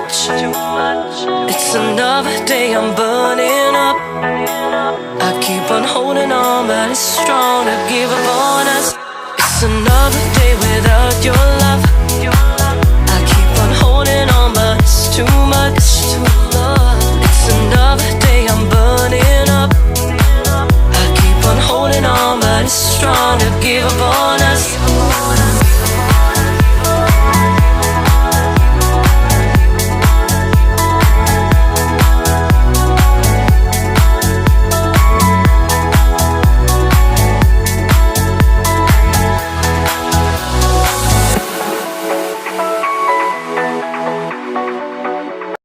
much. It's another day I'm burning up. I keep on holding on, but it's strong to give up on us. It's another day without your love. I keep on holding on, but it's too much. It's another day I'm burning up. I keep on holding on, but it's strong to give up on.